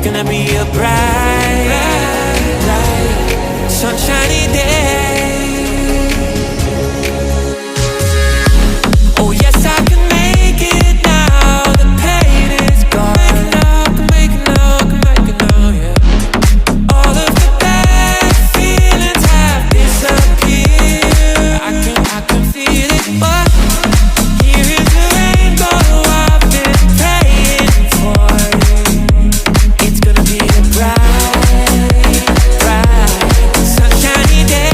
gonna be a bright, bright, sunshiny day. Oh yes, I can make it now. The pain is gone. Can make it now, yeah. All of the bad feelings have disappeared. I can feel it, but here is the rainbow I've been praying for. It's gonna be a bright, bright, sunshiny day.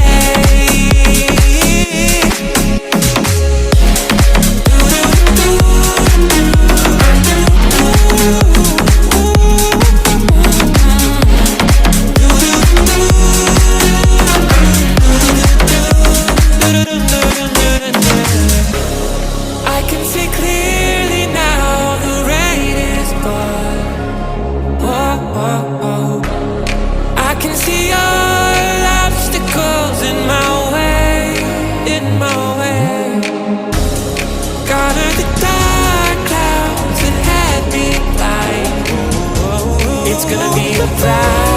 I can see clearly now, the rain is gone. Oh, oh, oh. I can see all obstacles in my way, in my way. Gone are the dark clouds that had me blind. It's gonna be a bright,